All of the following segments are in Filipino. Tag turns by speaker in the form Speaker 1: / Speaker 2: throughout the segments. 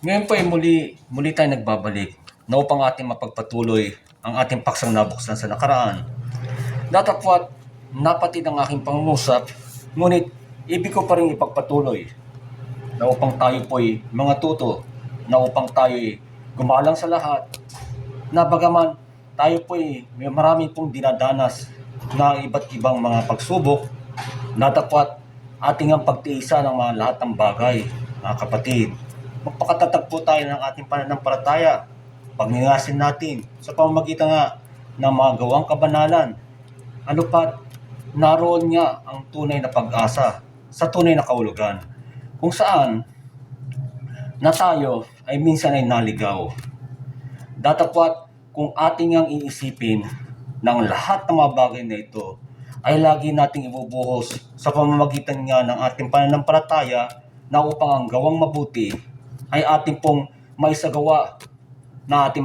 Speaker 1: Ngayon po ay muli tayong nagbabalik na upang ating mapagpatuloy ang ating paksang nabuksan sa nakaraan. Datapwat napatid ang aking pangungusap, ngunit ibig ko pa rin ipagpatuloy na upang tayo po'y mga tuto, na upang tayo'y gumalang sa lahat, na bagaman tayo po'y may marami pong dinadanas na iba't ibang mga pagsubok, na dapat ating ang pagtiisan ng mga lahat ng bagay, mga kapatid. Magpakatatag po tayo ng ating pananampalataya, pagningasin natin sa pamamagitan nga ng mga gawang kabanalan. Ano pat, naroon nga ang tunay na pag-asa sa tunay na kahulugan, kung saan na tayo ay minsan ay naligaw. Datapwat kung ating ang iisipin ng lahat ng mga bagay na ito ay lagi nating ibubuhos sa pamamagitan nga ng ating pananampalataya, na upang ang gawang mabuti ay ating pong maisagawa, na ating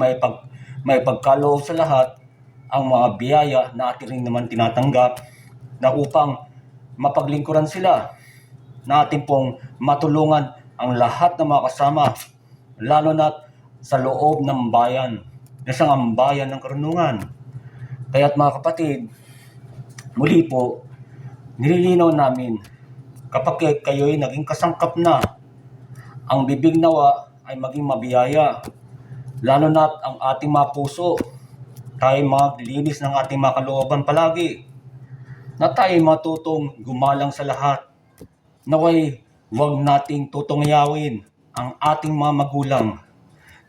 Speaker 1: maipagkaloob sa lahat ang mga biyaya na ating rin naman tinatanggap, na upang mapaglingkuran sila, na ating pong matulungan ang lahat ng mga kasama, lalo na sa loob ng bayan, na siyang ang bayan ng karunungan. Kaya't mga kapatid, muli po, nililinaw namin, kapag kayo'y naging kasangkap na, ang bibig nawa ay maging mabiyaya, lalo na ang ating mga puso, tayo maglinis ng ating mga kalooban palagi, na tayo matutong gumalang sa lahat, naway huwag nating tutungayawin ang ating mga magulang,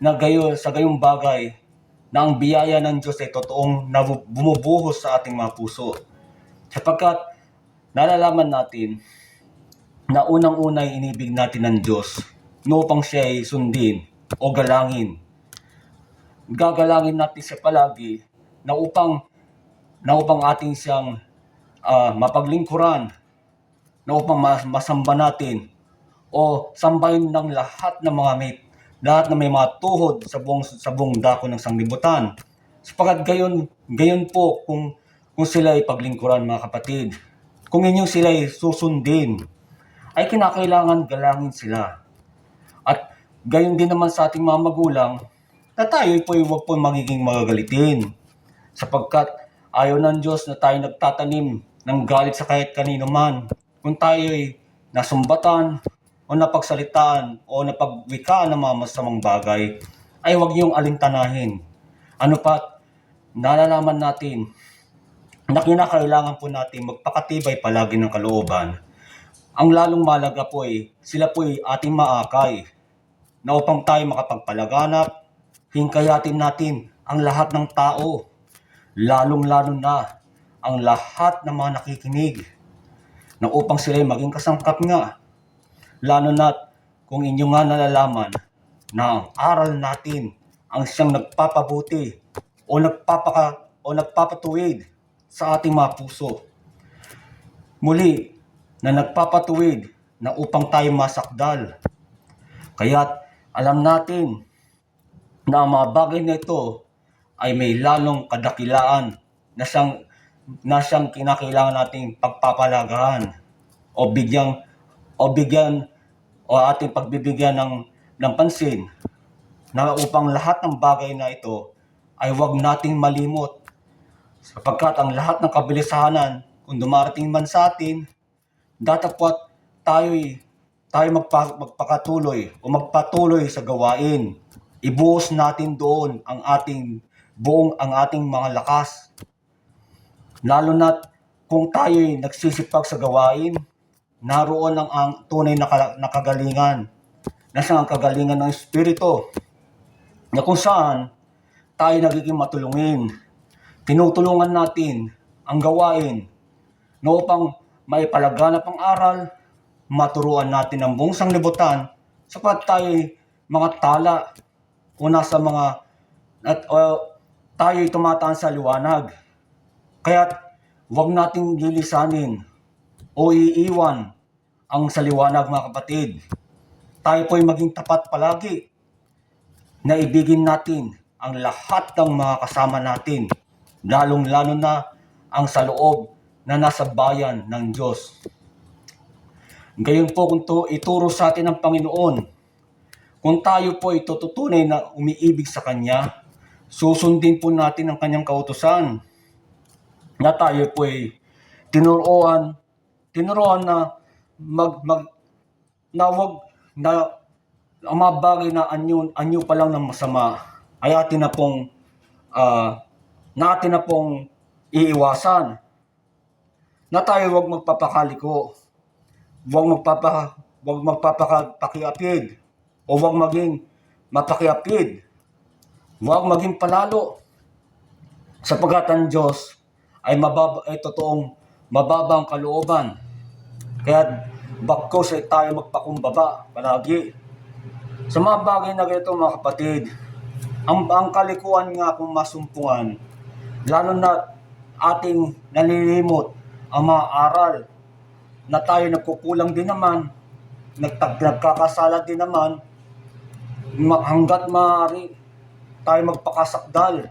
Speaker 1: na sa gayong bagay na ang biyaya ng Diyos ay totoong bumubuhos sa ating mga puso, sapagkat nalalaman natin na unang-una ay inibig natin ng Diyos, no upang siya ay sundin o galangin. Gagalangin natin siya palagi na upang ating siyang mapaglingkuran, na upang masamba natin o sambahin ng lahat na may mga tuhod sa buong dako ng sanglibutan. Sapagkat gayon po kung sila ay paglingkuran, mga kapatid. Kung inyong sila ay susundin, ay kinakailangan galangin sila. At gayon din naman sa ating mga magulang, na tayo po huwag po magiging magagalitin, sapagkat ayaw ng Diyos na tayo nagtatanim ng galit sa kahit kanino man. Kung tayo ay nasumbatan o napagsalitaan o napagwikaan ng mga masamang bagay, ay huwag niyong alintanahin. Ano pat, nalalaman natin na kinakailangan po natin magpakatibay palagi ng kalooban. Ang lalong malaga po ay sila po ay ating maakay, na upang tayo makapagpalaganap, hingkayatin natin ang lahat ng tao, lalong-lalo na ang lahat ng mga nakikinig, na upang sila maging kasangkap nga, lalo na kung inyo nga nalalaman na ang aral natin ang siyang nagpapabuti o nagpapatuwid sa ating mga puso. Muli, na nagpapatuwid na upang tayo masakdal. Kaya't alam natin na ang mga bagay na ito ay may lalong kadakilaan na siyang kinakailangan nating pagpapalagahan o ating pagbibigyan ng pansin, na upang lahat ng bagay na ito ay huwag nating malimot, sapagkat ang lahat ng kabilisanan, kung dumarating man sa atin, datapwat tayo magpakatuloy o magpatuloy sa gawain. Ibuhos natin doon ang ating mga lakas, lalo na kung tayo'y nagsisipag sa gawain, naroon ang tunay na kagalingan, na siyang ang kagalingan ng Espiritu, na kung saan tayo nagiging matulungin. Tinutulungan natin ang gawain, na upang maipalaganap ang aral, maturuan natin ang buong sanglibutan, sapat tayo'y mga tala o tayo'y tumataan sa liwanag. Kaya't huwag nating lilisanin o iiwan ang sa liwanag, mga kapatid. Tayo po'y maging tapat palagi, na ibigin natin ang lahat ng mga kasama natin, lalong-lalo na ang sa loob na nasa bayan ng Diyos. Gayon po kung ituro sa atin ng Panginoon, Kung tayo po ay tututunay na umiibig sa Kanya, susundin po natin ang Kanyang kautusan na tayo po ay tinuruan na mag na wag na ang mga bagay na anyo pa lang ng masama ay natin na pong iiwasan. Na tayo wag magpapakaliko, wag magpapakiapid, o wag maging mapakiapid, wag maging palalo, sapagkat ang Diyos ay totoong mababa ang kalooban. Kaya bakos ay tayo magpakumbaba palagi. Sa mga bagay na ganito mga kapatid, ang kalikuan nga kung masumpungan, lalo na ating nalilimot ang mga aral na tayo nagkukulang din naman, nagkakasala din naman, hanggat maaari tayo magpakasakdal.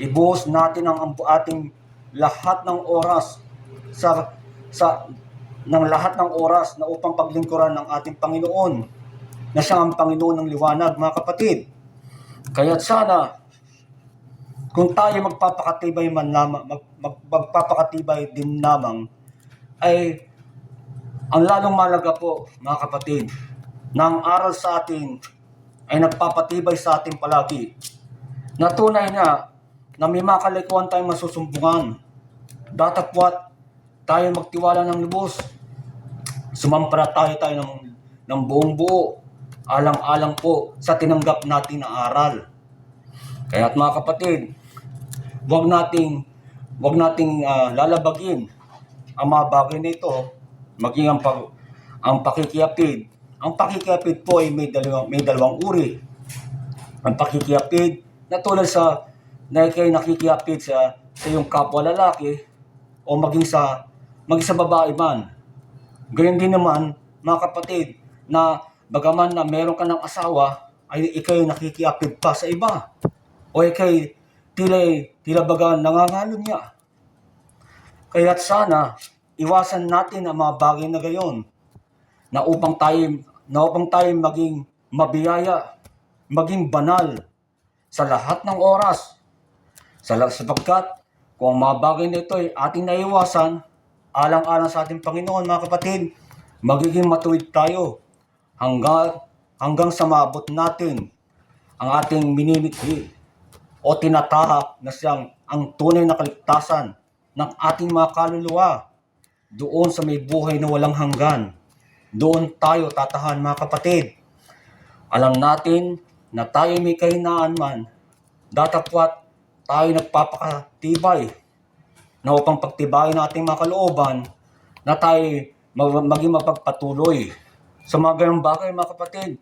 Speaker 1: Ibuhos natin ang ating lahat ng oras ng lahat ng oras na upang paglingkuran ng ating Panginoon, na siya ang Panginoon ng liwanag, mga kapatid. Kaya't sana kung tayo magpapakatibay din lamang, ay ang lalong malaga po, mga kapatid, na ang aral sa atin ay nagpapatibay sa atin palagi. Na tunay na may mga kalikuan tayong masusumbungan. Datapwat tayo magtiwala ng lubos. Sumampalataya tayo ng buong buo, alang-alang po sa tinanggap natin na aral. Kaya't mga kapatid, wag nating lalabagin ang mga bagay na ito, maging ang pakikiapid. Ang pakikiapid po ay may dalawang uri. Ang pakikiapid na tulad na kayo nakikiapid sa iyong kapwa lalaki, o maging sa babae man. Ganyan din naman, mga kapatid, na bagaman na meron ka ng asawa, ay ikay nakikiapid pa sa iba, o ikay tila baga nangangalo niya. Kaya't sana iwasan natin ang mga bagay na gayon, na upang tayo maging mabiyaya, maging banal sa lahat ng oras. Sapagkat kung ang mga bagay na ito ay ating naiwasan, alang-alang sa ating Panginoon, mga kapatid, magiging matuwid tayo hanggang sa maabot natin ang ating minimithi o tinatahak na siyang ang tunay na kaligtasan ng ating mga kaluluwa doon sa may buhay na walang hanggan. Doon tayo tatahan, mga kapatid. Alam natin na tayo may kahinaan man, datapwat tayo nagpapakatibay na upang pagtibayin ng ating mga kalooban, na tayo maging mapagpatuloy sa mga ganong bagay, mga kapatid.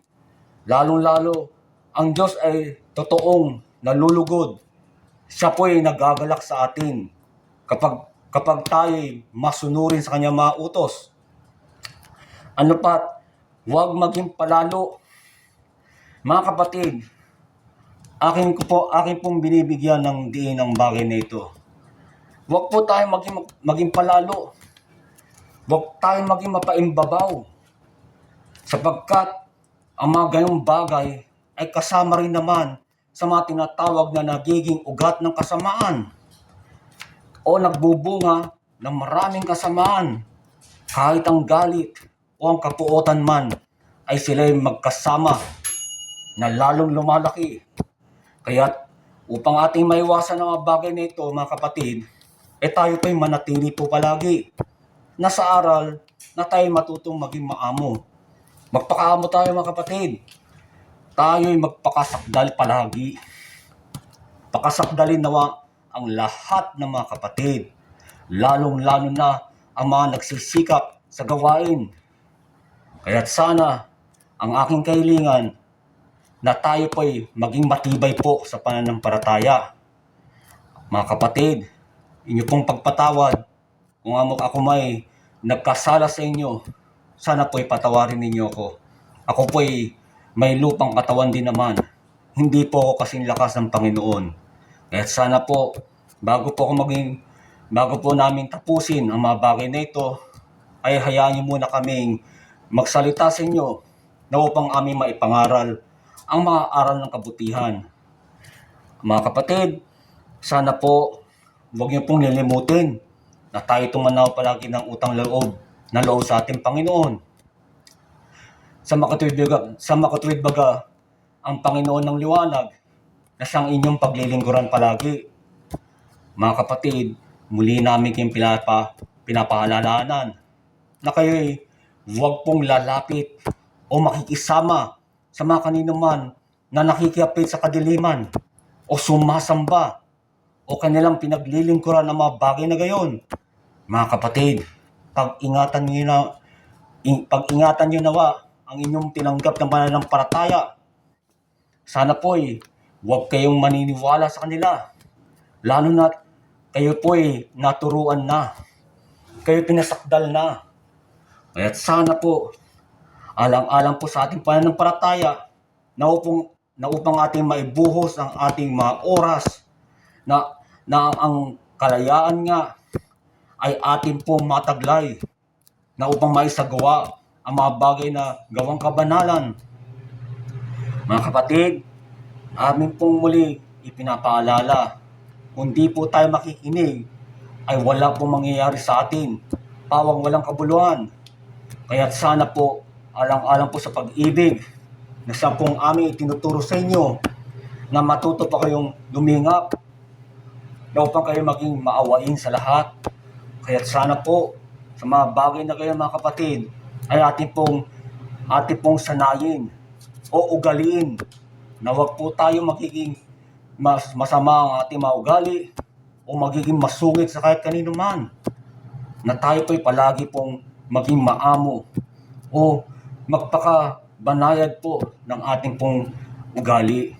Speaker 1: Lalong-lalo, ang Diyos ay totoong nalulugod. Siya po ay nagagalak sa atin kapag tayo ay masunurin sa kanyang mga utos. Ano pat, huwag maging palalo. Mga kapatid, akin pong binibigyan ng diin ang bagay na ito. Huwag po tayo maging palalo. Huwag tayo maging mapaimbabaw. Sapagkat ang mga ganyong bagay ay kasama rin naman sa mga tinatawag na nagiging ugat ng kasamaan, o nagbubunga ng maraming kasamaan. Kahit ang galit o ang kapuotan man, ay sila'y magkasama na lalong lumalaki. Kaya't upang ating maiwasan ang mga bagay na ito, mga kapatid, tayo pa'y manatili po palagi na sa aral na tayo matutong maging maamo. Magpakaamo tayo, mga kapatid. Tayo'y magpakasakdal palagi. Pakasakdalin nawa ang lahat ng mga kapatid, lalong-lalo na ang mga nagsisikap sa gawain. Kaya't sana ang aking kahilingan na tayo po'y maging matibay po sa pananampalataya. Mga kapatid, inyo pong pagpatawad kung ako may nagkasala sa inyo, sana po'y patawarin ninyo ako. Ako po'y may lupang katawan din naman. Hindi po ako kasing lakas ng Panginoon. Kaya't sana po, bago po namin tapusin ang mga bagay na ito, ay hayaan niyo muna kaming magsalita sa inyo na upang aming maipangaral ang mga aral ng kabutihan. Mga kapatid, sana po huwag niyo pong lilimutin na tayo tumanaw palagi ng utang loob sa ating Panginoon. Sa makatuwid baga, ang Panginoon ng liwanag na siyang inyong paglilingkuran palagi. Mga kapatid, muli namin kayong pinapaalalahanan na kayo'y huwag pong lalapit o makikisama sa mga kanino man na nakikiapit sa kadiliman o sumasamba o kanilang pinaglilingkuran ng mga bagay na gayon. Mga kapatid, pag-ingatan niyo nawa ang inyong tinanggap na pananampalataya. Sana po'y huwag kayong maniniwala sa kanila, lalo na kayo po'y naturuan na, kayo pinasakdal na. Kaya sana po, alang-alang po sa ating pananampalataya na upang ating maibuhos ang ating mga oras na ang kalayaan nga ay ating pong mataglay na upang maisagawa ang mga bagay na gawang kabanalan. Mga kapatid, amin pong muli ipinapaalala, kung di po tayo makikinig, ay wala pong mangyayari sa atin, pawang walang kabuluhan. Kaya't sana po, alang-alang po sa pag-ibig na siya pong aming itinuturo sa inyo, na matuto pa kayong lumingap, na upang kayo maging maawain sa lahat. Kaya't sana po, sa mga bagay na kayo mga kapatid, ay ating pong sanayin o ugaliin na wag po tayo magiging masama ang ating mga ugali o magiging masungit sa kahit kanino man. Na tayo po'y palagi pong maging maamo o magpakabanayad po ng ating pong ugali.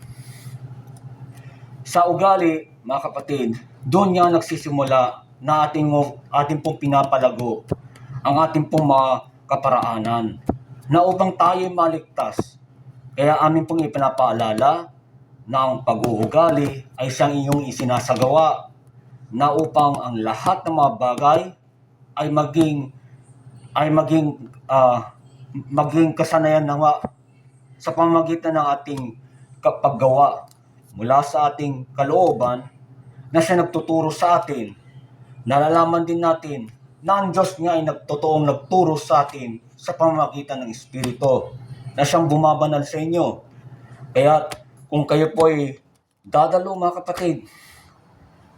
Speaker 1: Sa ugali, mga kapatid, doon nga nagsisimula na ating pong pinapalago ang ating pong mga kaparaanan na upang tayo maligtas. Kaya amin pong ipinapaalala na ang pag-uugali ay siyang iyong isinasagawa na upang ang lahat ng mga bagay ay maging kasanayan na sa pamamagitan ng ating paggawa mula sa ating kalooban na siya nagtuturo sa atin. Nalalaman din natin na ang Diyos nga ay nagtuturo sa atin sa pamamagitan ng Espiritu na siyang bumabanal sa inyo. Kaya kung kayo po ay dadalo mga kapatid,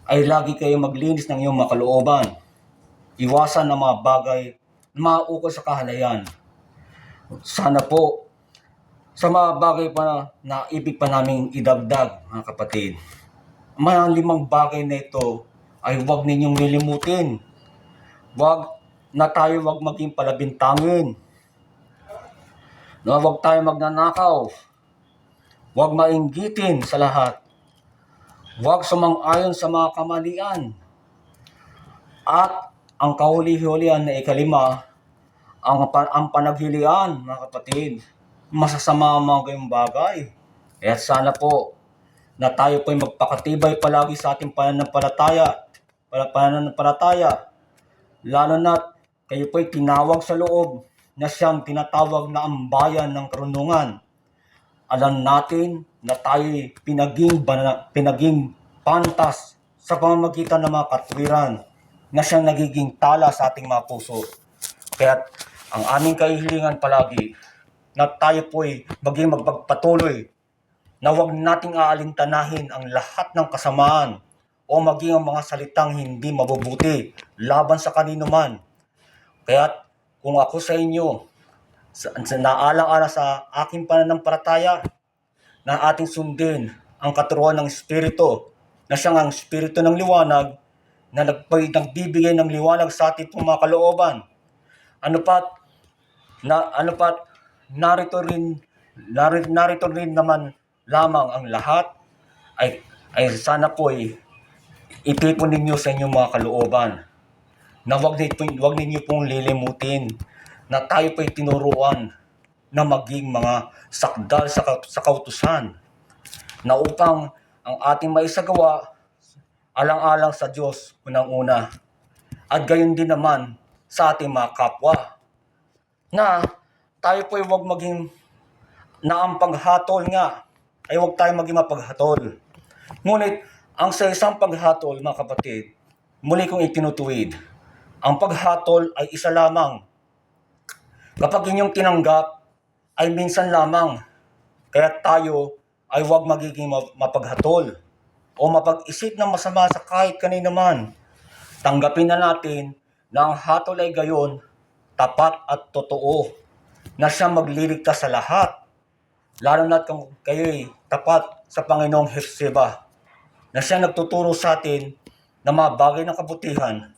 Speaker 1: ay lagi kayo maglinis ng iyong mga kalooban. Iwasan ang mga bagay na mauukol sa kahalayan. Sana po, sa mga bagay pa na ibig pa namin idagdag mga kapatid, mga 5 bagay na ito ay huwag ninyong nilimutin. Huwag maging palabintangin. Huwag tayo magnanakaw. Huwag mainggitin sa lahat. Huwag sumang-ayon sa mga kamalian. At ang kahuli-hulihan na 5, ang panaghilian, mga kapatid, masasama ang mga gayong bagay. Kaya sana po na tayo po'y magpakatibay palagi sa ating pananampalataya. Lalo na kayo po'y tinawag sa loob na siyang tinatawag na ambayan ng karunungan. Alam natin na tayo'y pinaging pantas sa pamamagitan ng mga katwiran na siyang nagiging tala sa ating mga puso. Kaya ang aming kahilingan palagi na tayo po'y maging magpagpatuloy na huwag nating aalintanahin ang lahat ng kasamaan o maging ang mga salitang hindi mabubuti laban sa kanino man. Kaya kung ako sa inyo, naalang-alang sa aking pananampalataya na ating sundin ang katuruan ng Espiritu na siyang ang Espiritu ng liwanag na nagbibigay ng liwanag sa ating mga kalooban. Narito rin naman lamang ang lahat ay sana po itipon ninyo sa inyong mga kalooban na wag ninyo pong lilimutin na tayo po'y tinuruan na maging mga sakdal sa kautusan na upang ang ating maisagawa alang-alang sa Diyos unang-una at gayon din naman sa ating mga kapwa na tayo po'y huwag maging na ang paghatol nga ay huwag tayong maging mapaghatol. Ngunit ang sa isang paghatol, mga kapatid, muli kong itinutuwid, ang paghatol ay isa lamang. Kapag inyong tinanggap, ay minsan lamang. Kaya tayo ay huwag magiging mapaghatol o mapag-isip ng masama sa kahit kanino man. Tanggapin na natin na ang hatol ay gayon, tapat at totoo, na siya magliligtas sa lahat. Lalo na kung kayo'y tapat sa Panginoong Hepsiba, na siya nagtuturo sa atin na mga bagay ng kabutihan.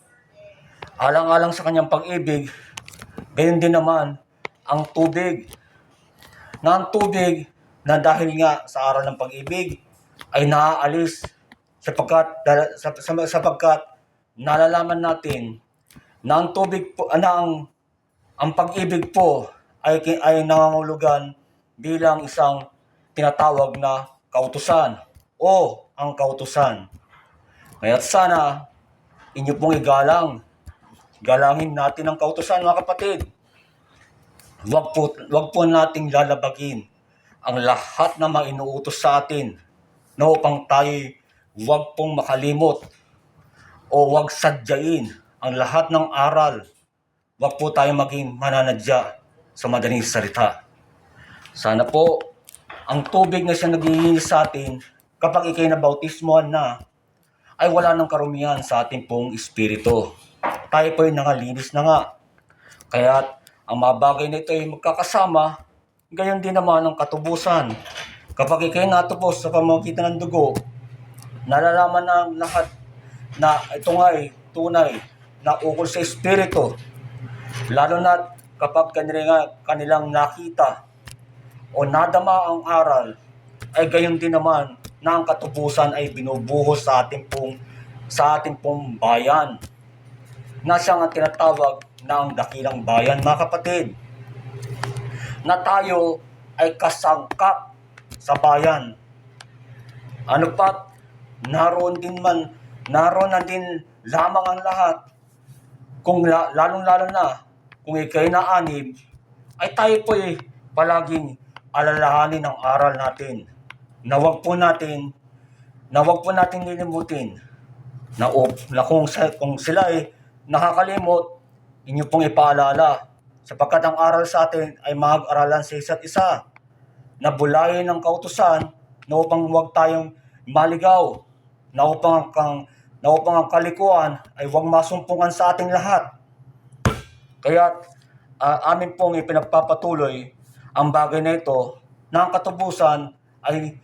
Speaker 1: Alang-alang sa kanyang pag-ibig, gayon din naman ang tubig. Na ang tubig na dahil nga sa aral ng pag-ibig ay naaalis sapagkat nalalaman natin na ang tubig po, ang pag-ibig po ay nangangulugan bilang isang tinatawag na kautusan o ang kautusan. Kaya't sana inyo pong galangin natin ang kautusan, mga kapatid. Wag po nating lalabagin ang lahat na mainuutos sa atin na upang tayo wag pong makalimot o wag sadyain ang lahat ng aral. Wag po tayo maging mananadya sa madaling salita. Sana po ang tubig na siya naglilinis sa atin kapag ikay nabautismohan na ay wala ng karumihan sa ating pong espiritu. Tayo po ay nangalinis na nga. Kaya ang mga bagay na ito ay magkakasama, gayon din naman ang katubusan. Kapag ikay natubos sa pamamagitan ng dugo, nalalaman na lahat na ito nga ay tunay na ukol sa espiritu. Lalo na kapag kanilang nakita o nadama ang aral, ay gayon din naman na ang katubusan ay binubuhos sa ating pong bayan, na siyang tinatawag na ang dakilang bayan, mga kapatid, na tayo ay kasangkap sa bayan. Ano pat, naroon na din lamang ang lahat. Kung lalong-lalo na, kung ikay naanib, ay tayo po ay palaging alalahanin ang aral natin. Na wag po natin lilimutin na kung sila ay nakakalimot, inyo pong ipaalala, sapagkat ang aral sa atin ay mag-aralan sa isa't isa, na bulayin ng kautusan, na upang huwag tayong maligaw, na upang ang kalikuan ay huwag masumpungan sa ating lahat. Kaya amin pong ipinagpapatuloy ang bagay na ito, na ang katubusan ay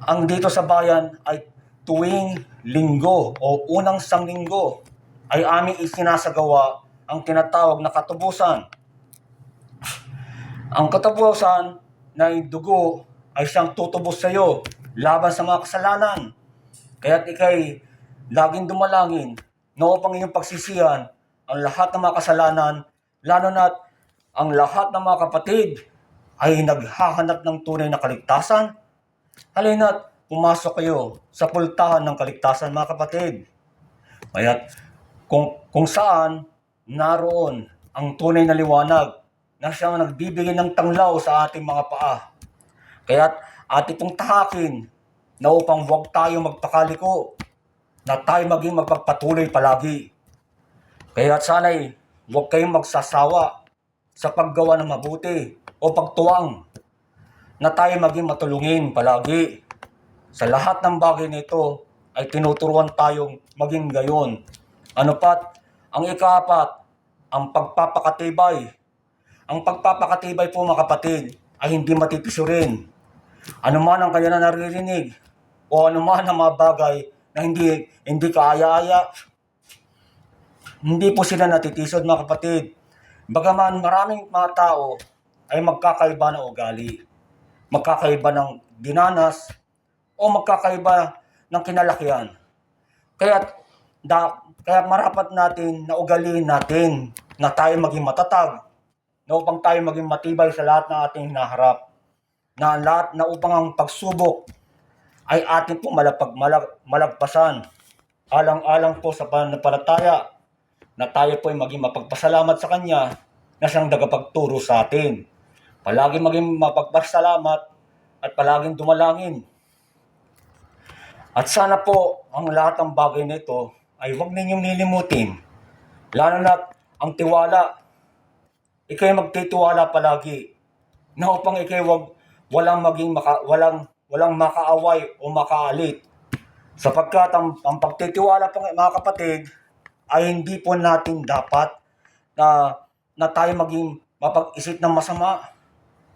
Speaker 1: ang dito sa bayan ay tuwing linggo o unang sanglinggo ay aming isinasagawa ang tinatawag na katubusan. Ang katubusan na dugo ay siyang tutubos sa iyo laban sa mga kasalanan. Kaya't ikay laging dumalangin na upang inyong pagsisihan ang lahat ng mga kasalanan, lalo na ang lahat ng mga kapatid ay naghahanap ng tunay na kaligtasan. Halina't pumasok kayo sa pultahan ng kaligtasan, mga kapatid. Kaya't kung saan naroon ang tunay na liwanag na siyang nagbibigay ng tanglaw sa ating mga paa. Kaya't ating pong tahakin na upang huwag tayo magpakaliko, na tayo maging magpagpatuloy palagi. Kaya't sana'y huwag kayong magsasawa sa paggawa ng mabuti o pagtuwang, na tayo maging matulungin palagi. Sa lahat ng bagay nito ay tinuturuan tayong maging gayon. Ano pat, ang ika-4, ang pagpapakatibay. Ang pagpapakatibay po, mga kapatid, ay hindi matitisurin. Ano man ang kanya na naririnig o ano man ang mga bagay na hindi kaaya-aya, hindi po sila natitisod, mga kapatid. Bagaman maraming mga tao ay magkakaiba ng ugali, magkakaiba ng dinanas, o magkakaiba ng kinalakihan. Kaya marapat natin na ugaliin natin na tayo maging matatag, na upang tayo maging matibay sa lahat ng ating hinaharap, na upang ang pagsubok ay ating pong malagpasan. Alang-alang po sa pananampalataya, na tayo po ay maging mapagpasalamat sa Kanya na siyang tagapagturo sa atin. Palagi maging mapagpasalamat at palaging dumalangin. At sana po ang lahat ng bagay na ito ay huwag ninyong nilimutin. Lalo na ang tiwala. Ikay magtitiwala palagi na upang ikay walang walang makaaway o makaalit. Sapagkat ang pagtitiwala po mga kapatid ay hindi po natin dapat na tayo maging mapag-isip ng masama,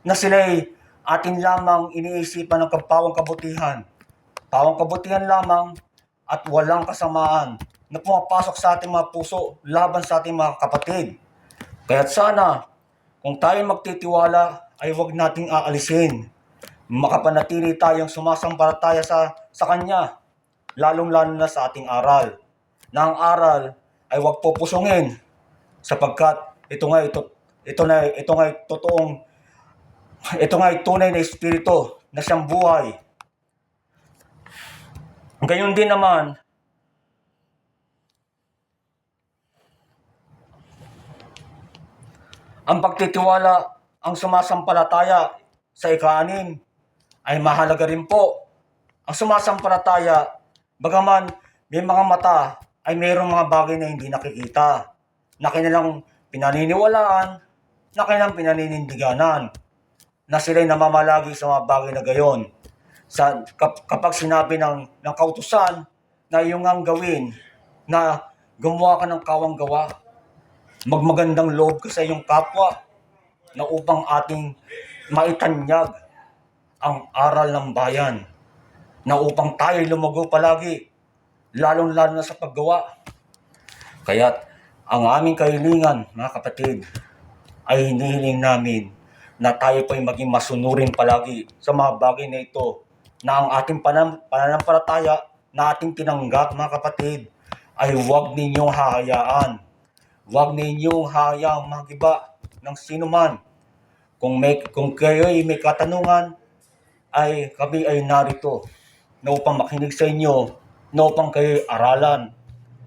Speaker 1: na sila'y atin lamang iniisipan ng pawang kabutihan. Pawang kabutihan lamang at walang kasamaan na pumapasok sa ating mga puso laban sa ating mga kapatid. Kaya't sana, kung tayo magtitiwala, ay huwag nating aalisin. Makapanatili tayong sumasampalataya sa Kanya, lalong-lalo na sa ating aral. Na ang aral ay huwag pupusungin, sapagkat ito nga tunay na espiritu na siyang buhay. Gayon din naman, ang pagtitiwala, ang sumasampalataya sa ika-6 ay mahalaga rin po. Ang sumasampalataya, bagaman may mga mata, ay mayroong mga bagay na hindi nakikita, na kanilang pinaniniwalaan, na kanilang pinaninindiganan, na sila'y namamalagi sa mga bagay na gayon. Kapag sinabi ng kautusan na iyong ang gawin, na gumawa ka ng kawang gawa, magmagandang loob ka sa iyong kapwa, na upang ating maitanyag ang aral ng bayan, na upang tayo lumago palagi, lalong-lalo na sa paggawa. Kaya't ang aming kahilingan, mga kapatid, ay hinihiling namin na tayo po'y maging masunurin palagi sa mga bagay na ito, na ang ating pananampalataya na ating tinanggap, mga kapatid, ay huwag ninyong hahayaan. Huwag ninyong hahayaang magiba ng sino man. Kung kayo ay may katanungan, ay kami ay narito na upang makinig sa inyo, na upang kayo aralan,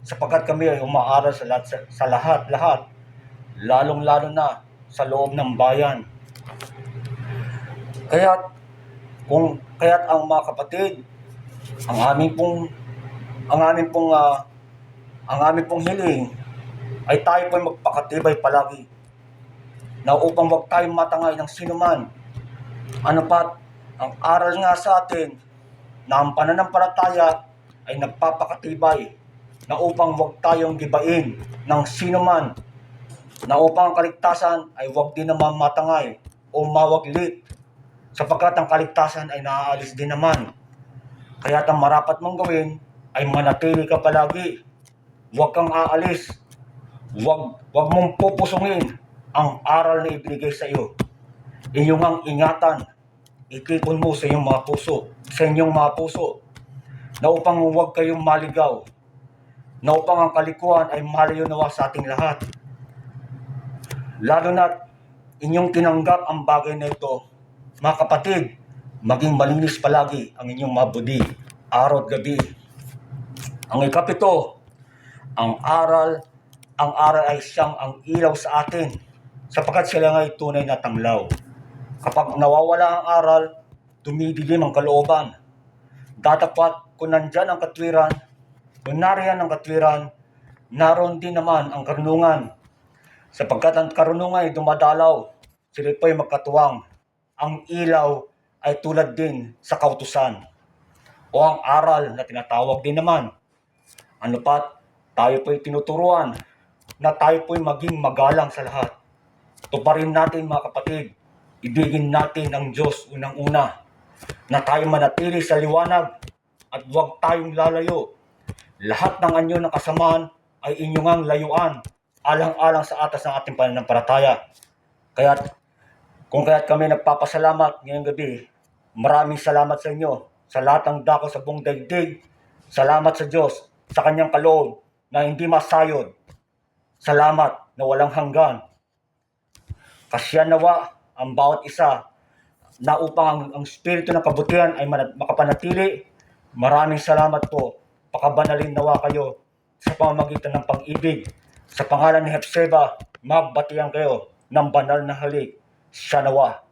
Speaker 1: sapagkat kami ay umaaral sa lahat, lalong-lalo na sa loob ng bayan. Kaya't ang mga kapatid, ang aming pong hiling ay tayo po'y magpakatibay palagi, na upang wag tayong matangay ng sinuman. Ano pat, ang aral nga sa atin na ang pananampalataya ay nagpapakatibay, na upang wag tayong gibain ng sinuman, na upang ang kaligtasan ay wag din naman matangay o mawaglit, sapagkat ang kaligtasan ay naaalis din naman. Kaya ang marapat mong gawin ay manatili ka palagi. Huwag kang aalis. Huwag mong pupusungin ang aral na ibigay sa iyo. Inyong ang ingatan. Itipon mo sa inyong mga puso, na upang huwag kayong maligaw, na upang ang kalikuan ay malayo nawa sa ating lahat. Lalo na inyong tinanggap ang bagay na ito, mga kapatid, maging malinis palagi ang inyong mga budi, araw at gabi. Ang ikapito, ang aral ay siyang ang ilaw sa atin, sapagkat sila nga ay tunay na tanglaw. Kapag nawawala ang aral, dumidilim ang kalooban. Datapat kung nandyan ang katwiran, kung nariyan ang katwiran, naroon din naman ang karunungan. Sapagkat ang karunungan ay dumadalaw, sila po'y magkatuwang. Ang ilaw ay tulad din sa kautusan, o ang aral na tinatawag din naman. Ano pat, tayo po'y tinuturuan na tayo po'y maging magalang sa lahat. Tuparin natin, mga kapatid, ibigin natin ang Diyos unang-una, na tayo manatili sa liwanag at huwag tayong lalayo. Lahat ng anyo ng kasamaan ay inyong ang layuan, alang-alang sa atas ng ating pananampalataya. Kaya't kami nagpapasalamat ngayong gabi, maraming salamat sa inyo, sa lahat ng dako sa buong daigdig. Salamat sa Diyos, sa kanyang kaloob na hindi masayod. Salamat na walang hanggan. Kasya nawa ang bawat isa, na upang ang espiritu ng kabutihan ay makapanatili. Maraming salamat po. Pakabanalin nawa kayo sa pamamagitan ng pag-ibig. Sa pangalan ni Hepzibah, magbatihan kayo ng banal na halik. Siya nawa.